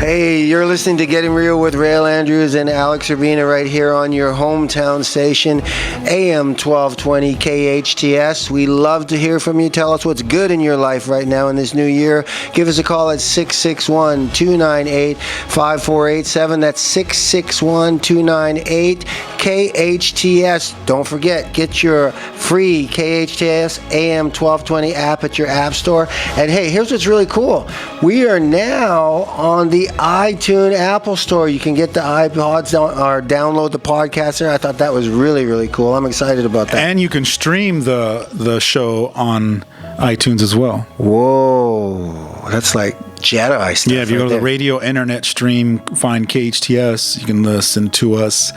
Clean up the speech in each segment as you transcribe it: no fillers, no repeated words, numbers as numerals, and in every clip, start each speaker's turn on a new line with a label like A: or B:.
A: Hey, you're listening to Getting Real with Réal Andrews and Alex Urbina right here on your hometown station, AM 1220 KHTS. We love to hear from you. Tell us what's good in your life right now in this new year. Give us a call at 661-298-5487. That's 661-298-KHTS. Don't forget, get your free KHTS AM 1220 app at your app store. And hey, here's what's really cool. We are now on the iTunes Apple Store. You can get the iPods or download the podcast there. I thought that was really, really cool. I'm excited about that.
B: And you can stream the show on iTunes as well.
A: Whoa, that's like Jedi stuff.
B: Yeah, if you go to the radio internet stream, find KHTS, you can listen to us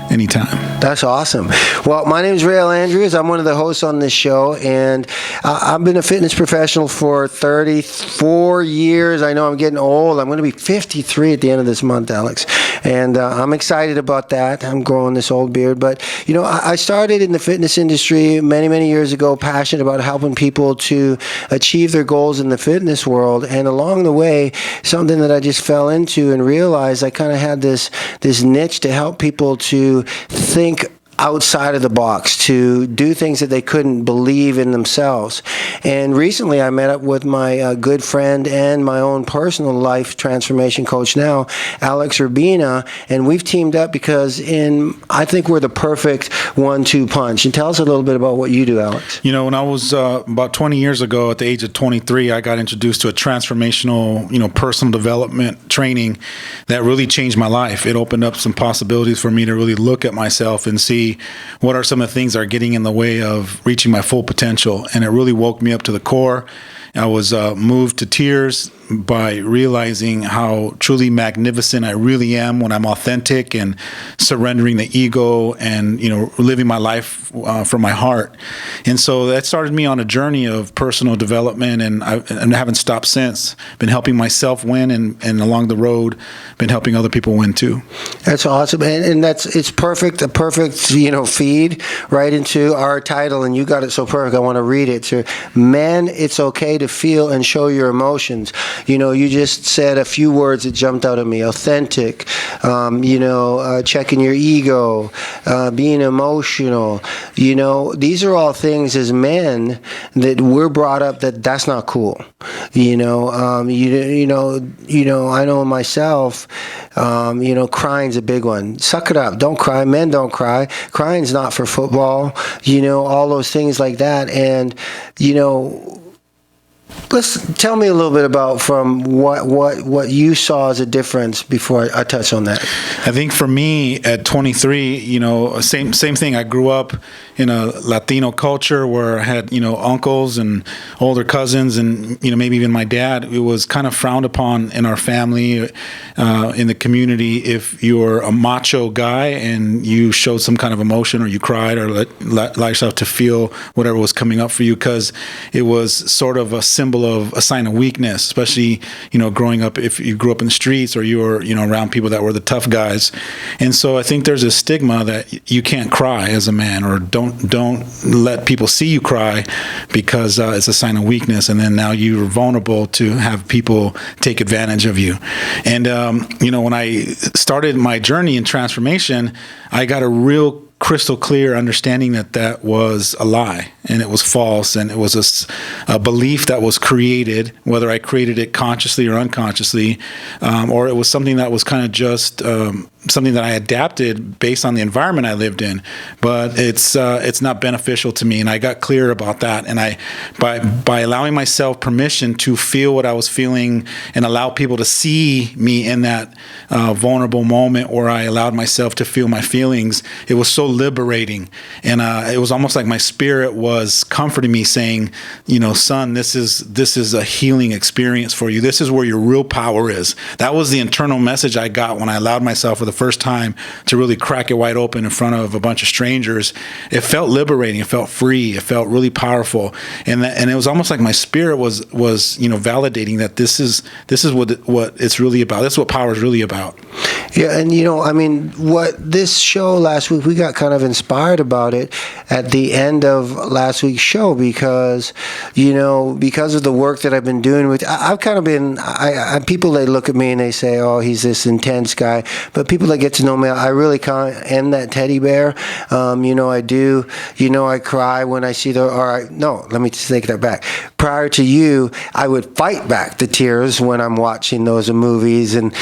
B: anytime.
A: That's awesome. Well, my name is Réal Andrews. I'm one of the hosts on this show, and I've been a fitness professional for 34 years. I know I'm getting old. I'm going to be 53 at the end of this month, Alex, and I'm excited about that. I'm growing this old beard, but you know, I started in the fitness industry many, many years ago, passionate about helping people to achieve their goals in the fitness world, and along the way, something that I just fell into and realized I kind of had this niche to help people to think outside of the box, to do things that they couldn't believe in themselves. And recently I met up with my good friend and my own personal life transformation coach now, Alex Urbina, and we've teamed up because I think we're the perfect 1-2 punch. And tell us a little bit about what you do, Alex.
B: You know, when I was about 20 years ago, at the age of 23, I got introduced to a transformational, personal development training that really changed my life. It opened up some possibilities for me to really look at myself and see what are some of the things that are getting in the way of reaching my full potential. And it really woke me up to the core. I was moved to tears by realizing how truly magnificent I really am when I'm authentic and surrendering the ego and, living my life from my heart. And so that started me on a journey of personal development, and I haven't stopped since. Been helping myself win, and along the road, been helping other people win too.
A: That's awesome. And it's perfect, a perfect, feed right into our title, and you got it so perfect. I want to read it. So, man, it's okay to feel and show your emotions. You just said a few words that jumped out at me. Authentic, checking your ego, being emotional. These are all things as men that we're brought up that's not cool. I know myself, crying's a big one. Suck it up. Don't cry. Men don't cry. Crying's not for football. All those things like that. And, let's tell me a little bit about from what you saw as a difference before I touch on that.
B: I think for me at 23, same thing. I grew up in a Latino culture where I had, uncles and older cousins and, maybe even my dad. It was kind of frowned upon in our family, in the community, if you're a macho guy and you showed some kind of emotion or you cried or let yourself to feel whatever was coming up for you, because it was sort of a symbol of a sign of weakness, especially, growing up, if you grew up in the streets or you were, around people that were the tough guys. And so I think there's a stigma that you can't cry as a man, or don't let people see you cry because it's a sign of weakness. And then now you're vulnerable to have people take advantage of you. And, when I started my journey in transformation, I got a real crystal clear understanding that was a lie and it was false, and it was a belief that was created, whether I created it consciously or unconsciously, or it was something that was kind of just something that I adapted based on the environment I lived in, but it's not beneficial to me. And I got clear about that. And by allowing myself permission to feel what I was feeling and allow people to see me in that vulnerable moment where I allowed myself to feel my feelings, it was so liberating. And it was almost like my spirit was comforting me, saying, son, this is a healing experience for you. This is where your real power is. That was the internal message I got when I allowed myself for the first time to really crack it wide open in front of a bunch of strangers. It felt liberating. It felt free. It felt really powerful. And it was almost like my spirit was validating that this is what it's really about. This is what power is really about.
A: Yeah, and what this show last week, we got kind of inspired about it at the end of last week's show because, because of the work that I've been doing with, I've kind of been, people, they look at me and they say, oh, he's this intense guy. But people that get to know me, I really kind of am that teddy bear. I do, I cry when I see let me take that back. Prior to you, I would fight back the tears when I'm watching those movies and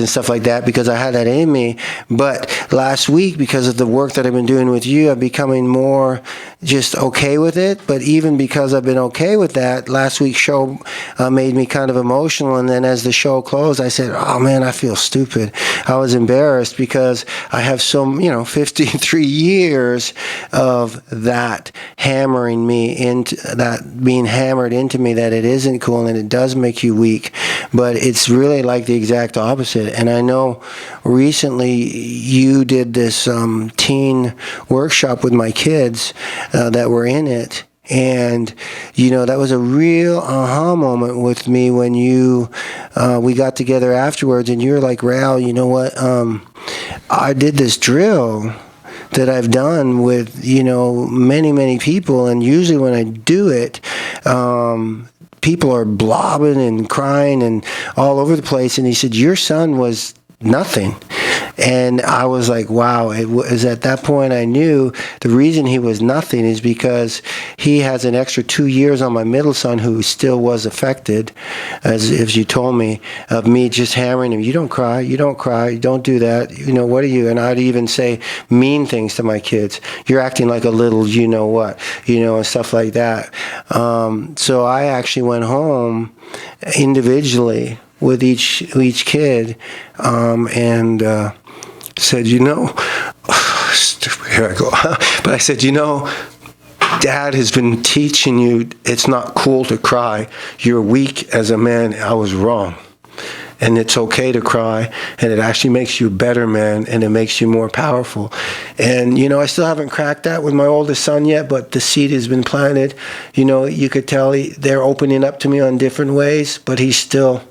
A: stuff like that because I had that in me. But last week, because of the work that I've been doing with you, I'm becoming more just okay with it. But even because I've been okay with that, last week's show made me kind of emotional. And then as the show closed, I said, oh man, I feel stupid. I was embarrassed because I have 53 years of that hammering me into that, being hammered into me that it isn't cool and it does make you weak. But it's really like the exact opposite. And I know recently you did this teen workshop with my kids that were in it. And, that was a real aha moment with me when we got together afterwards and you were like, Réal, you know what? I did this drill that I've done with, many, many people. And usually when I do it, people are blobbing and crying and all over the place. And he said, your son was nothing. And I was like, wow, it was at that point I knew the reason he was nothing is because he has an extra 2 years on my middle son who still was affected, as you told me, of me just hammering him. You don't cry, you don't do that. What are you? And I'd even say mean things to my kids. You're acting like a little what, and stuff like that. So I actually went home individually with each kid and said, here I go. But I said, Dad has been teaching you it's not cool to cry. You're weak as a man. I was wrong. And it's okay to cry, and it actually makes you a better man, and it makes you more powerful. And, I still haven't cracked that with my oldest son yet, but the seed has been planted. You could tell they're opening up to me on different ways, but he's still...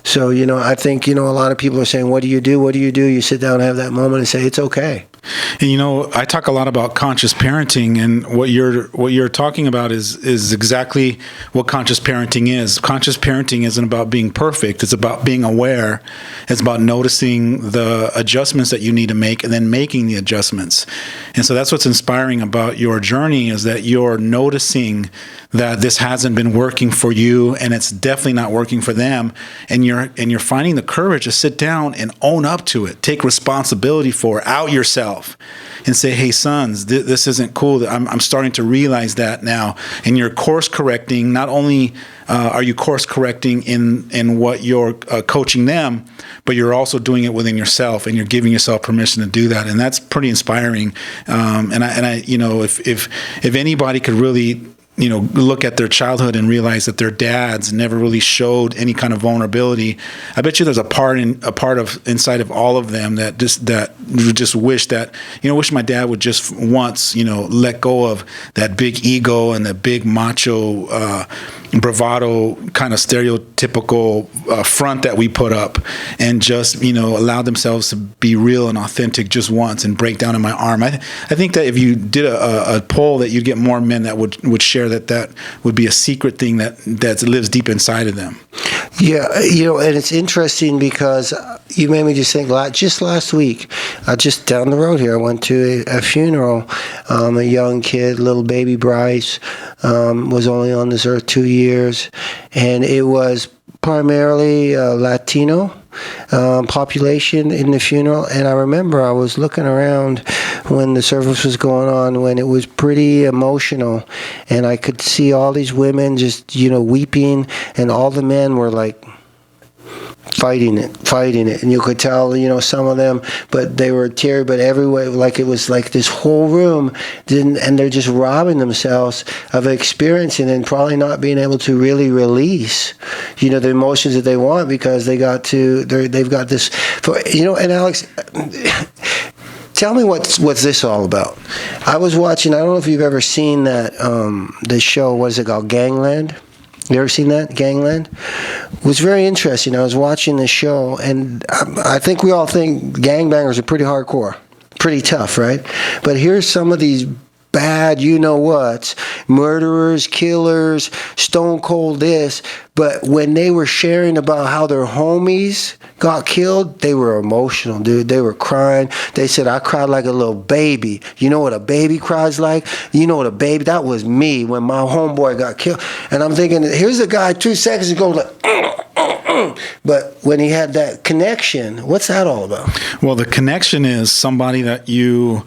A: So, I think, a lot of people are saying, what do you do? What do you do? You sit down and have that moment and say, it's okay.
B: And, I talk a lot about conscious parenting, and what you're talking about is exactly what conscious parenting is. Conscious parenting isn't about being perfect. It's about being aware. It's about noticing the adjustments that you need to make and then making the adjustments. And so that's what's inspiring about your journey is that you're noticing that this hasn't been working for you and it's definitely not working for them. And you're finding the courage to sit down and own up to it, take responsibility for it, out yourself and say, hey, sons, this isn't cool. I'm starting to realize that now. And you're course correcting. Not only are you course correcting in what you're coaching them, but you're also doing it within yourself and you're giving yourself permission to do that. And that's pretty inspiring. And I if anybody could really look at their childhood and realize that their dads never really showed any kind of vulnerability. I bet you there's a part of inside of all of them that just wish that, wish my dad would just once, let go of that big ego and the big macho, bravado kind of stereotypical front that we put up and just, allow themselves to be real and authentic just once and break down in my arm. I think that if you did a poll that you'd get more men that would share that would be a secret thing that lives deep inside of them.
A: Yeah, and it's interesting because you made me just think, just last week, just down the road here, I went to a funeral. A young kid, little baby Bryce, was only on this earth 2 years, and it was primarily Latino population in the funeral. And I remember I was looking around when the service was going on, when it was pretty emotional, and I could see all these women just, weeping, and all the men were like fighting it, and you could tell, some of them, but they were teary, but everywhere, like it was like this whole room and they're just robbing themselves of experiencing and probably not being able to really release, the emotions that they want because they've got this, and Alex, tell me what's this all about. I was watching, I don't know if you've ever seen that, the show, what is it called, Gangland? You ever seen that, Gangland? It was very interesting. I was watching the show, and I think we all think gangbangers are pretty hardcore, pretty tough, right? But here's some of these bad, you know what, murderers, killers, stone cold this. But when they were sharing about how their homies got killed, they were emotional, dude. They were crying. They said, I cried like a little baby. You know what a baby cries like? You know what a baby, that was me when my homeboy got killed. And I'm thinking, here's a guy 2 seconds ago like, but when he had that connection, what's that all about?
B: Well, the connection is somebody that you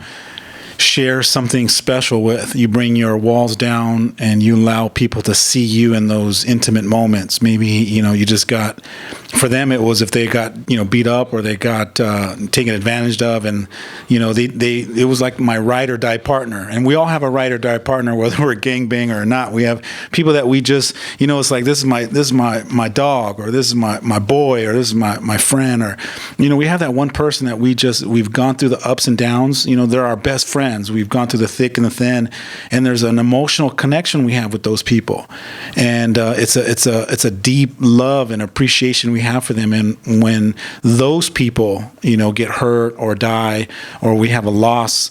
B: share something special with. You bring your walls down and you allow people to see you in those intimate moments. Maybe, you just got, for them it was if they got, beat up or they got taken advantage of, and, it was like my ride or die partner. And we all have a ride or die partner, whether we're a gangbanger or not. We have people that we just, it's like, this is my dog, or this is my boy, or this is my friend, or, we have that one person that we've gone through the ups and downs. They're our best friends. We've gone through the thick and the thin, and there's an emotional connection we have with those people, and it's a deep love and appreciation we have for them. And when those people, get hurt or die, or we have a loss,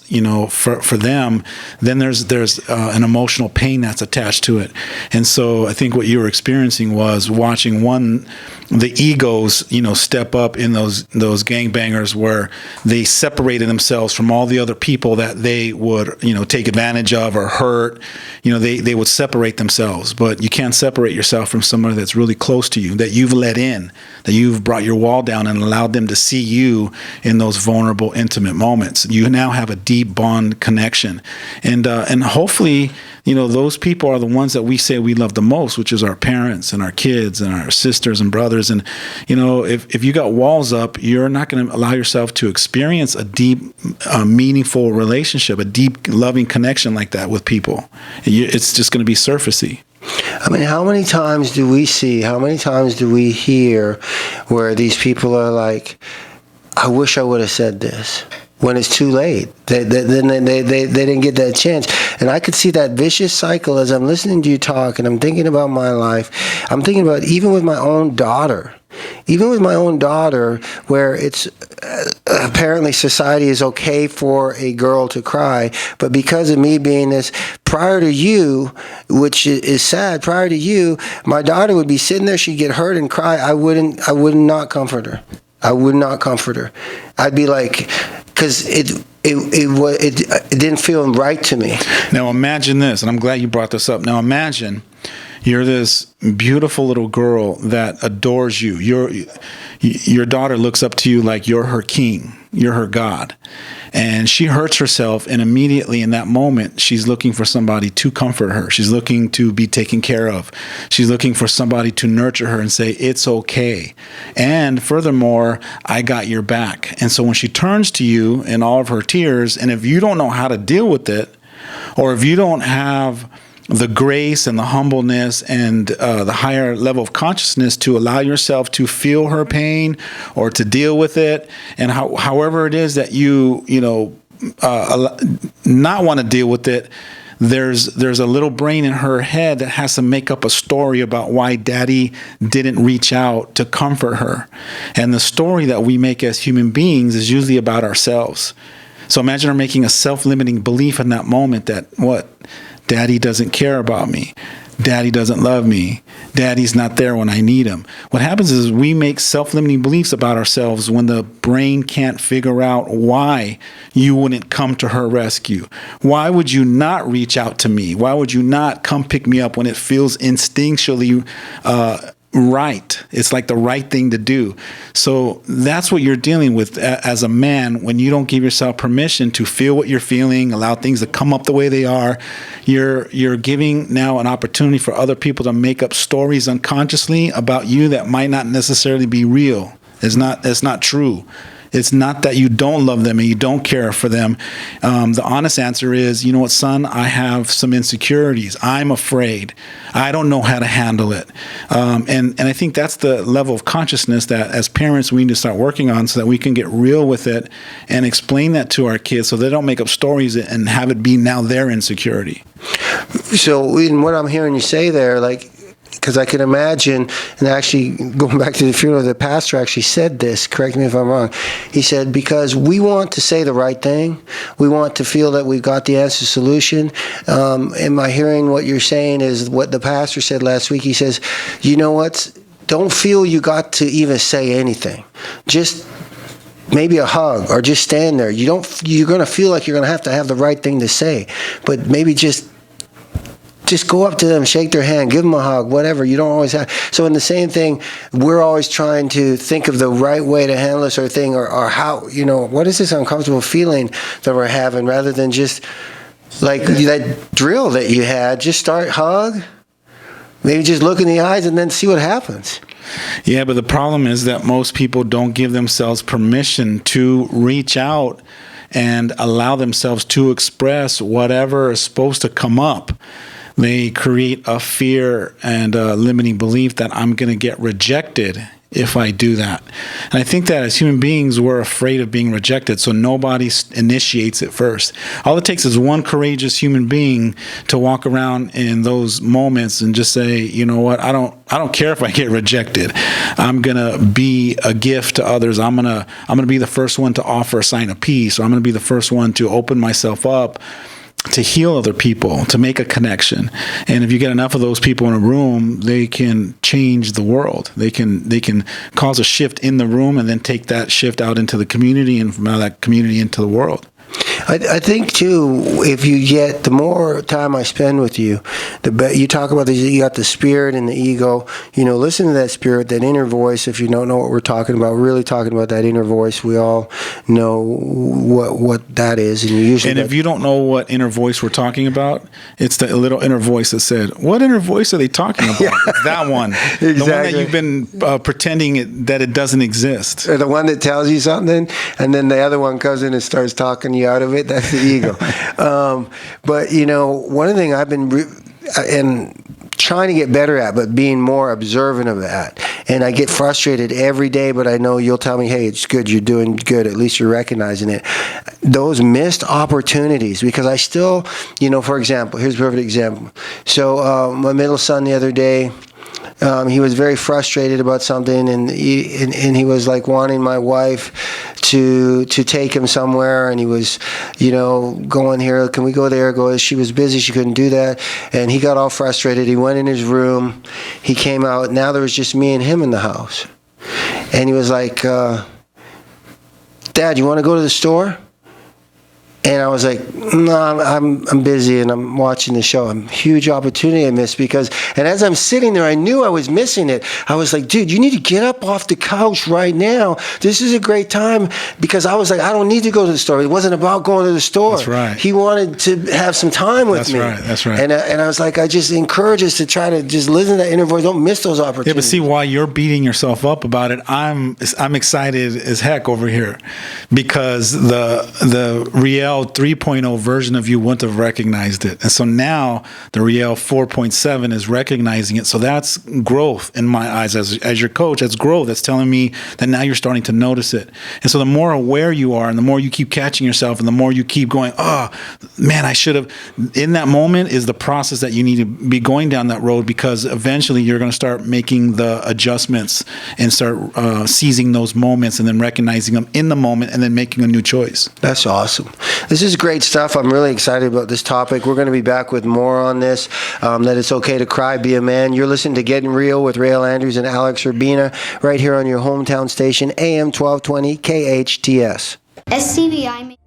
B: for them, then there's an emotional pain that's attached to it. And so I think what you were experiencing was watching the egos, step up in those gangbangers, where they separated themselves from all the other people that they would, take advantage of or hurt. They would separate themselves. But you can't separate yourself from somebody that's really close to you, that you've let in, that you've brought your wall down and allowed them to see you in those vulnerable, intimate moments. You now have a deep bond connection. And hopefully, those people are the ones that we say we love the most, which is our parents and our kids and our sisters and brothers. And, if you got walls up, you're not going to allow yourself to experience a deep, meaningful relationship, a deep, loving connection like that with people. It's just going to be surfacey.
A: I mean, how many times do we hear where these people are like, I wish I would have said this, when it's too late? They didn't get that chance. And I could see that vicious cycle as I'm listening to you talk, and I'm thinking about my life. I'm thinking about even with my own daughter, where it's apparently society is okay for a girl to cry, but because of me being this, prior to you, which is sad, prior to you, my daughter would be sitting there, she'd get hurt and cry. I would not comfort her. I would not comfort her. I'd be like, because it didn't feel right to me.
B: Now imagine this, and I'm glad you brought this up. Now imagine you're this beautiful little girl that adores you. Your daughter looks up to you like you're her king, you're her God. And she hurts herself, and immediately in that moment, she's looking for somebody to comfort her. She's looking to be taken care of. She's looking for somebody to nurture her and say, it's okay. And furthermore, I got your back. And so when she turns to you in all of her tears, and if you don't know how to deal with it, or if you don't have the grace and the humbleness and the higher level of consciousness to allow yourself to feel her pain or to deal with it, and however it is that you not want to deal with it, there's a little brain in her head that has to make up a story about why daddy didn't reach out to comfort her. And the story that we make as human beings is usually about ourselves. So imagine her making a self-limiting belief in that moment that, Daddy doesn't care about me. Daddy doesn't love me. Daddy's not there when I need him. What happens is we make self-limiting beliefs about ourselves when the brain can't figure out why you wouldn't come to her rescue. Why would you not reach out to me? Why would you not come pick me up when it feels instinctually right? It's like the right thing to do. So that's what you're dealing with as a man when you don't give yourself permission to feel what you're feeling, allow things to come up the way they are. You're giving now an opportunity for other people to make up stories unconsciously about you that might not necessarily be real. It's not true. It's not that you don't love them and you don't care for them. The honest answer is, you know what, son, I have some insecurities. I'm afraid. I don't know how to handle it. And I think that's the level of consciousness that as parents we need to start working on so that we can get real with it and explain that to our kids so they don't make up stories and have it be now their insecurity.
A: So in what I'm hearing you say there, like, because I can imagine, and actually going back to the funeral, the pastor actually said this, correct me if I'm wrong. He said, because we want to say the right thing. We want to feel that we've got the answer solution. Am I hearing what you're saying is what the pastor said last week? He says, you know what? Don't feel you got to even say anything. Just maybe a hug or just stand there. You're going to feel like you're going to have the right thing to say, but maybe just go up to them, shake their hand, give them a hug, whatever. You don't always have. So in the same thing, we're always trying to think of the right way to handle this or thing, or how, what is this uncomfortable feeling that we're having, rather than just like that drill that you had, just start, hug, maybe just look in the eyes and then see what happens.
B: Yeah, but the problem is that most people don't give themselves permission to reach out and allow themselves to express whatever is supposed to come up. They create a fear and a limiting belief that I'm going to get rejected if I do that. And I think that as human beings, we're afraid of being rejected, so nobody initiates it first. All it takes is one courageous human being to walk around in those moments and just say, you know what, I don't care if I get rejected. I'm going to be a gift to others. I'm going to be the first one to offer a sign of peace, or I'm going to be the first one to open myself up to heal other people, to make a connection. And if you get enough of those people in a room, they can change the world. They can cause a shift in the room and then take that shift out into the community, and from that community into the world.
A: I think too, if you get, the more time I spend with you, the better. You talk about you got the spirit and the ego. Listen to that spirit, that inner voice. If you don't know what we're talking about, we're really talking about that inner voice. We all know what that is, and if
B: you don't know what inner voice we're talking about, it's the little inner voice that said, "What inner voice are they talking about?" Yeah. It's that one, exactly. The one that you've been pretending that it doesn't exist,
A: or the one that tells you something, and then the other one comes in and starts talking you out of it. That's the ego. But one of the things I've been and trying to get better at, but being more observant of that. And I get frustrated every day, but I know you'll tell me, hey, it's good, you're doing good, at least you're recognizing it. Those missed opportunities, because I still, for example, here's a perfect example. So my middle son the other day, he was very frustrated about something, and he was like wanting my wife to take him somewhere, and he was, going here, can we go there? She was busy, she couldn't do that, and he got all frustrated. He went in his room, he came out. Now there was just me and him in the house, and he was like, Dad, you want to go to the store? And I was like, no, I'm busy and I'm watching the show. A huge opportunity I missed, and as I'm sitting there, I knew I was missing it. I was like, dude, you need to get up off the couch right now. This is a great time, because I was like, I don't need to go to the store. It wasn't about going to the store.
B: That's right.
A: He wanted to have some time with me.
B: That's right.
A: And I was like, I just encourage us to try to just listen to that inner voice. Don't miss those opportunities.
B: Yeah, but see, while you're beating yourself up about it, I'm excited as heck over here, because the Réal 3.0 version of you wouldn't have recognized it. And so now the Réal 4.7 is recognizing it. So that's growth in my eyes as your coach. That's growth. That's telling me that now you're starting to notice it. And so the more aware you are, and the more you keep catching yourself, and the more you keep going, oh, man, I should have. In that moment is the process that you need to be going down that road, because eventually you're going to start making the adjustments and start seizing those moments and then recognizing them in the moment and then making a new choice.
A: That's awesome. This is great stuff. I'm really excited about this topic. We're going to be back with more on this, that it's okay to cry, be a man. You're listening to Getting Real with Réal Andrews and Alex Urbina right here on your hometown station, AM 1220 KHTS.
C: SCVI